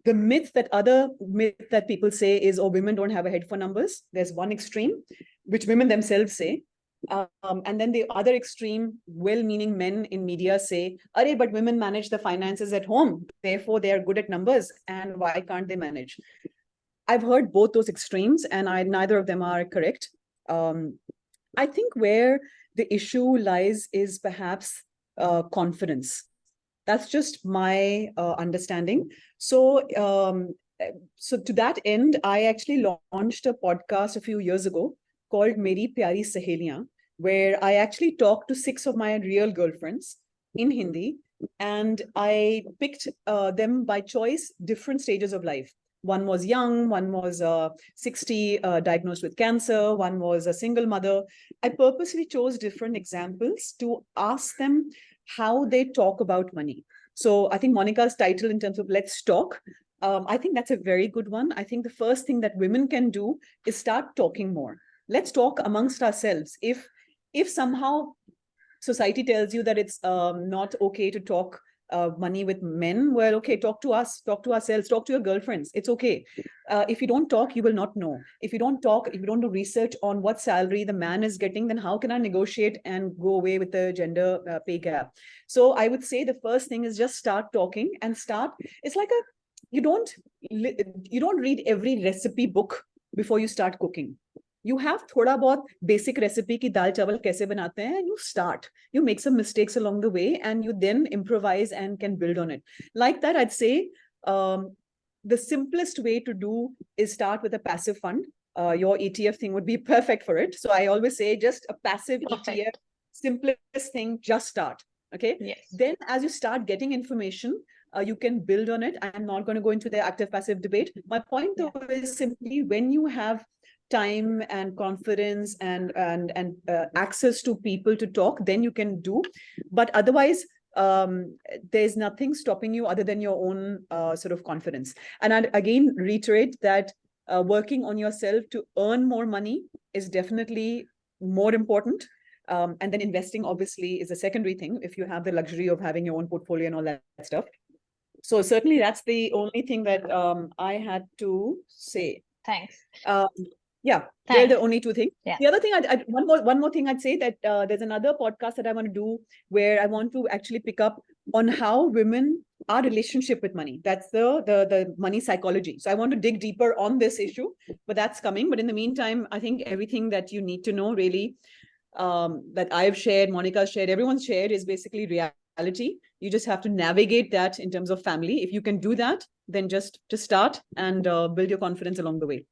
The myth that people say is, oh, women don't have a head for numbers. There's one extreme, which women themselves say. And then the other extreme, well-meaning men in media say, "Arey, but women manage the finances at home, therefore they are good at numbers, and why can't they manage?" I've heard both those extremes, and neither of them are correct. I think where the issue lies is perhaps confidence. That's just my understanding. So to that end, I actually launched a podcast a few years ago called Meri Pyari Saheliyan, where I actually talked to 6 of my real girlfriends in Hindi, and I picked them by choice, different stages of life. One was young, one was 60, diagnosed with cancer, one was a single mother. I purposely chose different examples to ask them how they talk about money. So I think Monica's title in terms of Let's Talk, I think that's a very good one. I think the first thing that women can do is start talking more. Let's talk amongst ourselves. If somehow society tells you that it's not okay to talk money with men, well, okay, talk to us, talk to ourselves, talk to your girlfriends. It's okay. If you don't talk, you will not know. If you don't talk, if you don't do research on what salary the man is getting, then how can I negotiate and go away with the gender pay gap? So I would say the first thing is just start talking and start. It's like you don't read every recipe book before you start cooking. You have thoda bahut basic recipe ki dal chawal kaise banate hain, and you start. You make some mistakes along the way, and you then improvise and can build on it. Like that, I'd say the simplest way to do is start with a passive fund. Your ETF thing would be perfect for it. So I always say just a passive ETF, simplest thing, just start. Okay. Yes. Then as you start getting information, you can build on it. I'm not going to go into the active passive debate. My point though is simply when you have time and confidence and access to people to talk, then you can do. But otherwise, there's nothing stopping you other than your own sort of confidence. And I'd again reiterate that working on yourself to earn more money is definitely more important. And then investing obviously is a secondary thing if you have the luxury of having your own portfolio and all that stuff. So certainly that's the only thing that I had to say. Thanks. Yeah, Thanks. they're the only two things. Yeah. The other thing, one more thing I'd say that there's another podcast that I want to do where I want to actually pick up on how women, our relationship with money. That's the money psychology. So I want to dig deeper on this issue, but that's coming. But in the meantime, I think everything that you need to know really that I've shared, Monica's shared, everyone's shared is basically reality. You just have to navigate that in terms of family. If you can do that, then just start and build your confidence along the way.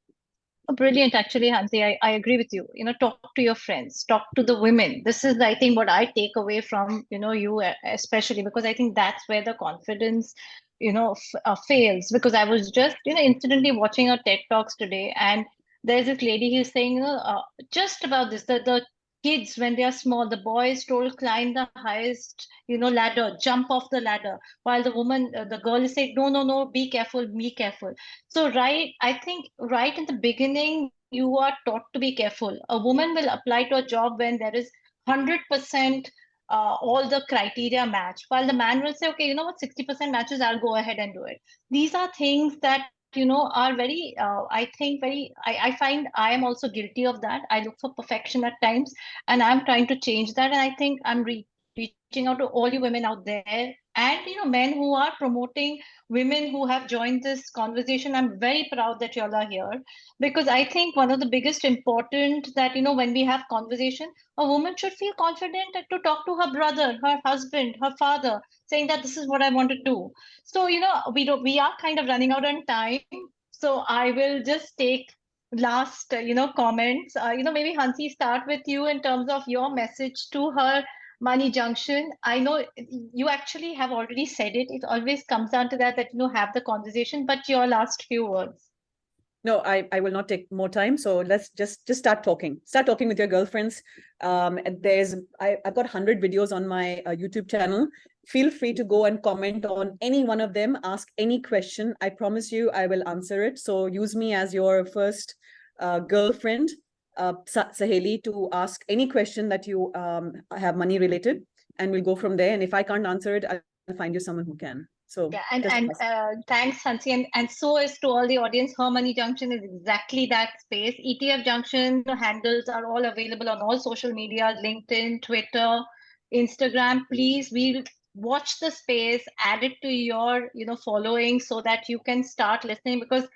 Brilliant, actually, Hansi. I agree with you. Talk to your friends, talk to the women. This is, I think, what I take away from, you especially, because I think that's where the confidence, fails. Because I was just, incidentally watching a TED Talks today, and there's this lady who's saying, just about this, the kids, when they are small, the boy is told climb the highest, ladder, jump off the ladder, while the woman, the girl is saying, no, be careful, be careful. So I think right in the beginning, you are taught to be careful. A woman will apply to a job when there is 100% all the criteria match, while the man will say, okay, you know what, 60% matches, I'll go ahead and do it. These are things that are very I find I am also guilty of that. I look for perfection at times, and I'm trying to change that. And I think I'm reaching out to all you women out there, and men who are promoting women who have joined this conversation. I'm very proud that y'all are here, because I think one of the biggest important that when we have conversation, a woman should feel confident to talk to her brother, her husband, her father, saying that this is what I want to do. So, we are kind of running out on time. So I will just take last, comments. Maybe Hansi, start with you in terms of your message to her Money Junction. I know you actually have already said it. It always comes down to that, have the conversation, but your last few words. No, I will not take more time. So let's just start talking. Start talking with your girlfriends. And I've got 100 videos on my YouTube channel. Feel free to go and comment on any one of them. Ask any question. I promise you, I will answer it. So use me as your first girlfriend, Saheli, to ask any question that you have money related, and we'll go from there. And if I can't answer it, I'll find you someone who can. So yeah, and thanks, Hansi, and so is to all the audience. Her Money Junction is exactly that space. ETF Junction handles are all available on all social media: LinkedIn, Twitter, Instagram. Please, we'll watch the space, add it to your following, so that you can start listening, because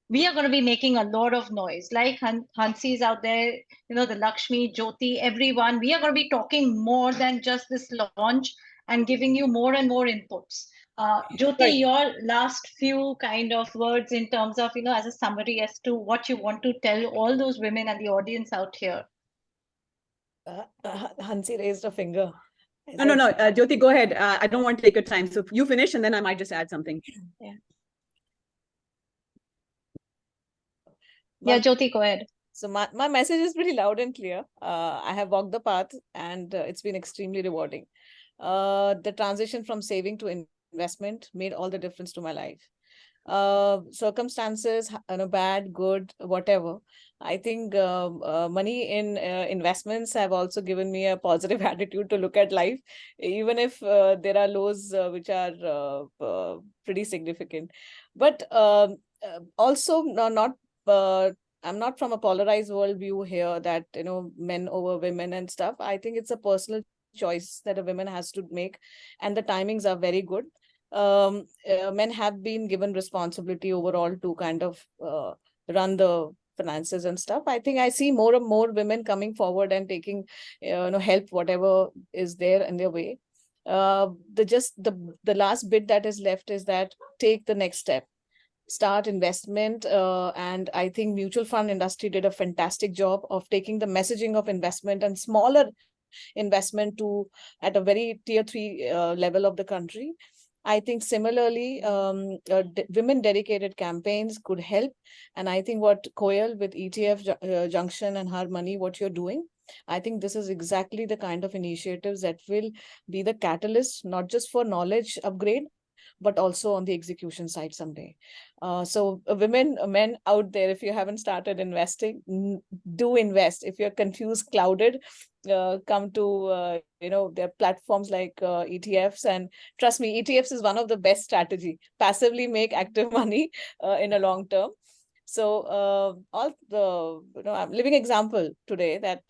we are going to be making a lot of noise. Like Hansi is out there, the Lakshmi, Jyoti, everyone. We are going to be talking more than just this launch and giving you more and more inputs. Jyoti, right. Your last few kind of words in terms of, as a summary as to what you want to tell all those women and the audience out here. Hansi raised a finger. No. Jyoti, go ahead. I don't want to take your time. So you finish, and then I might just add something. Yeah. Yeah, Jyoti, go ahead. So my message is pretty loud and clear. I have walked the path, and it's been extremely rewarding. The transition from saving to investment made all the difference to my life. Circumstances, bad, good, whatever, I think money in investments have also given me a positive attitude to look at life, even if there are lows which are pretty significant. But also, not I'm not from a polarized worldview here that, men over women and stuff. I think it's a personal choice that a woman has to make, and the timings are very good. Men have been given responsibility overall to kind of run the finances and stuff. I think I see more and more women coming forward and taking, help whatever is there in their way. The last bit that is left is that take the next step, start investment, and I think mutual fund industry did a fantastic job of taking the messaging of investment and smaller investment to at a very tier 3 level of the country. I think similarly, women dedicated campaigns could help. And I think what Koyal with ETF Junction and Her Money, what you're doing, I think this is exactly the kind of initiatives that will be the catalyst, not just for knowledge upgrade, but also on the execution side someday. So women, men out there, if you haven't started investing, do invest. If you're confused, clouded, come to there are platforms like ETFs, and trust me, ETFs is one of the best strategy. Passively make active money in a long term. So all the I'm living example today that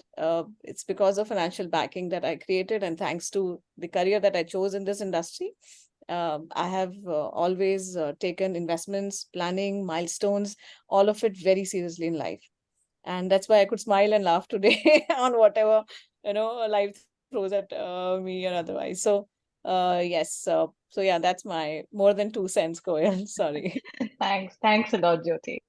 it's because of financial backing that I created, and thanks to the career that I chose in this industry, I have always taken investments, planning, milestones, all of it very seriously in life. And that's why I could smile and laugh today on whatever, life throws at me or otherwise. So, yes. So yeah, that's my more than 2 cents, Koyal. Sorry. Thanks a lot, Jyoti.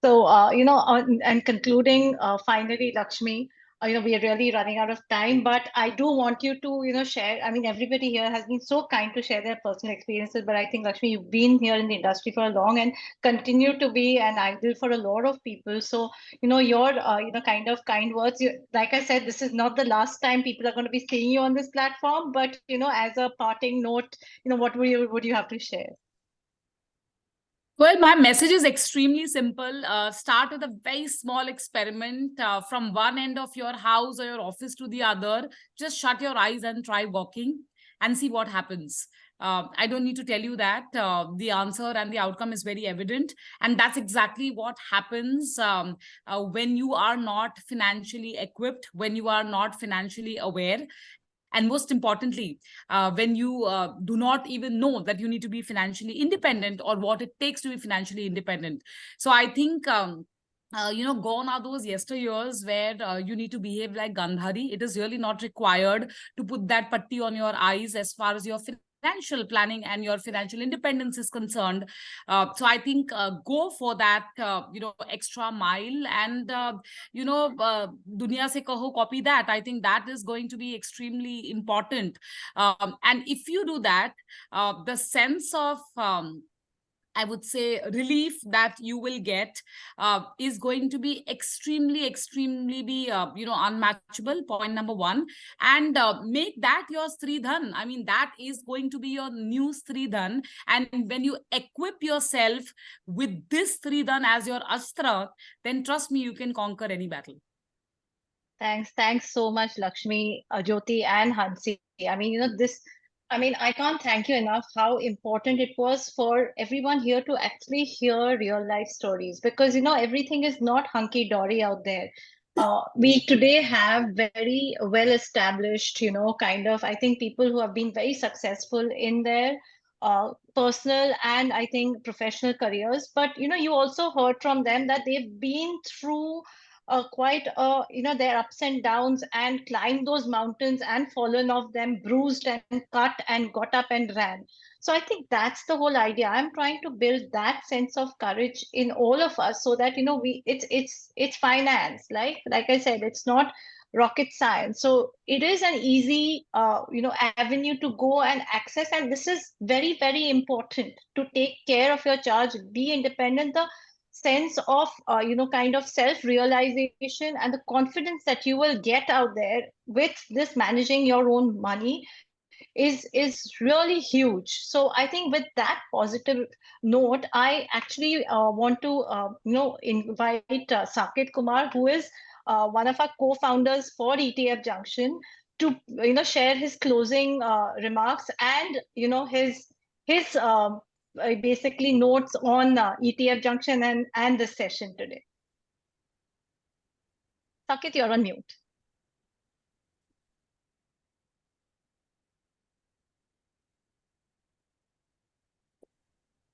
So, and concluding, finally, Lakshmi, we are really running out of time, but I do want you to, share. I mean, everybody here has been so kind to share their personal experiences, but I think, Lakshmi, you've been here in the industry for a long and continue to be an idol for a lot of people. So, your, kind words. Like I said, this is not the last time people are going to be seeing you on this platform, but, as a parting note, what would you have to share? Well, my message is extremely simple. Start with a very small experiment from one end of your house or your office to the other. Just shut your eyes and try walking and see what happens. I don't need to tell you that the answer and the outcome is very evident. And that's exactly what happens when you are not financially equipped, when you are not financially aware. And most importantly, when you do not even know that you need to be financially independent or what it takes to be financially independent. So I think gone are those yesteryears where you need to behave like Gandhari. It is really not required to put that patti on your eyes as far as your financial planning and your financial independence is concerned. So I think go for that, extra mile, and dunya se kaho, copy that. I think that is going to be extremely important. And if you do that, the sense of I would say relief that you will get is going to be extremely be unmatchable. Point number one, and make that your Sridhan. I mean, that is going to be your new Sridhan. And when you equip yourself with this Sridhan as your Astra, then trust me, you can conquer any battle. Thanks so much, Lakshmi, Jyoti, and Hansi. I mean, I can't thank you enough how important it was for everyone here to actually hear real life stories, because, everything is not hunky dory out there. We today have very well established, I think people who have been very successful in their personal and I think professional careers. But, you also heard from them that they've been through quite their ups and downs and climbed those mountains and fallen off them, bruised and cut and got up and ran. So I think that's the whole idea. I'm trying to build that sense of courage in all of us, so that it's finance, like I said, it's not rocket science. So it is an easy avenue to go and access, and this is very important to take care of your charge, be independent. The sense of kind of self realization and the confidence that you will get out there with this managing your own money is really huge. So I think with that positive note, I actually want to invite Saket Kumar, who is one of our co-founders for ETF Junction, to share his closing remarks and his basically notes on ETF Junction and this session today. Saket, you're on mute.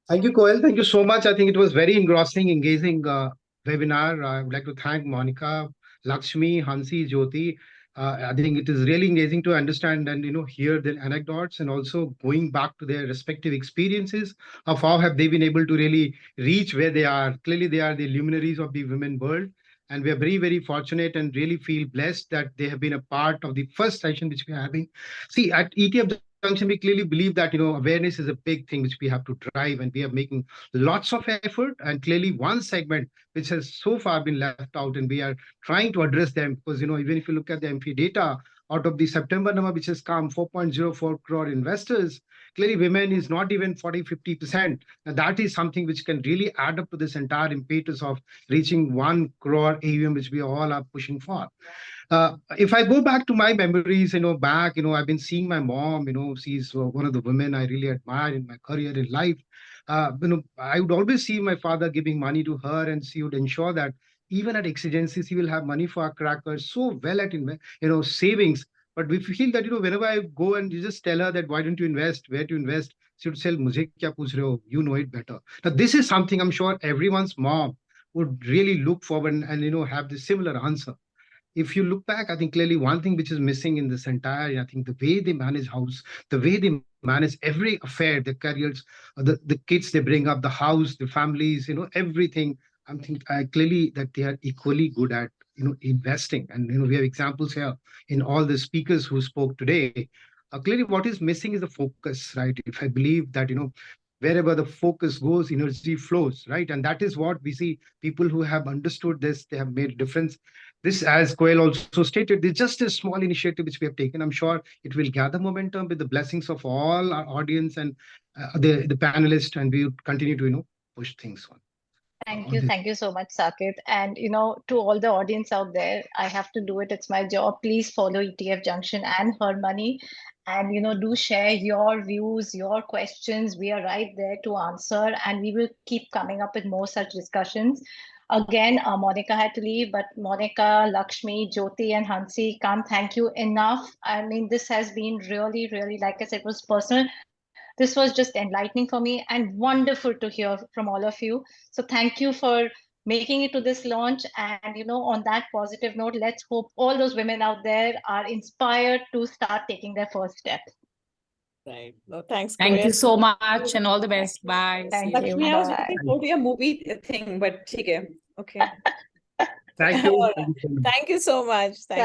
Thank you, Koel. Thank you so much. I think it was very engrossing, engaging webinar. I would like to thank Monica, Lakshmi, Hansi, Jyoti. I think it is really engaging to understand and hear their anecdotes, and also going back to their respective experiences of how have they been able to really reach where they are. Clearly, they are the luminaries of the women world. And we are very, very fortunate and really feel blessed that they have been a part of the first session which we are having. See, at ETF Junction, we clearly believe that awareness is a big thing which we have to drive, and we are making lots of effort. And clearly, one segment which has so far been left out, and we are trying to address them, because even if you look at the MP data, out of the September number which has come, 4.04 crore investors, clearly women is not even 40-50%. And that is something which can really add up to this entire impetus of reaching 1 crore AUM, which we all are pushing for. If I go back to my memories, I've been seeing my mom, she's one of the women I really admire in my career in life. I would always see my father giving money to her, and she would ensure that even at exigencies, he will have money for our crackers, so well at, savings. But we feel that, whenever I go and you just tell her that, why don't you invest, where to invest, she would say, "Mujhe kya pooch rahe ho? You know it better." Now, this is something I'm sure everyone's mom would really look forward and have the similar answer. If you look back, I think clearly one thing which is missing in this entire, I think the way they manage house, the way they manage every affair, their careers, the kids they bring up, the house, the families, everything. I think clearly that they are equally good at, investing. And, we have examples here in all the speakers who spoke today. Clearly what is missing is the focus, right? If I believe that, wherever the focus goes, energy flows, right? And that is what we see. People who have understood this, they have made a difference. This, as Koel also stated, is just a small initiative which we have taken. I'm sure it will gather momentum with the blessings of all our audience and the panelists, and we would continue to, push things on. Thank you so much, Saket. And to all the audience out there, I have to do it. It's my job. Please follow ETF Junction and Her Money, and do share your views, your questions. We are right there to answer, and we will keep coming up with more such discussions. Again, Monica had to leave, but Monica, Lakshmi, Jyoti, and Hansi can't thank you enough. I mean, this has been really, really, like I said, it was personal. This was just enlightening for me and wonderful to hear from all of you. So thank you for making it to this launch. And on that positive note, let's hope all those women out there are inspired to start taking their first step. Right. No, thanks. Thank Koel. you so much, and all the best. Bye. Thank See you. you. Lakshmi, I was Bye. looking forward to your movie thing, but okay. Thank you. Thank you so much. Thank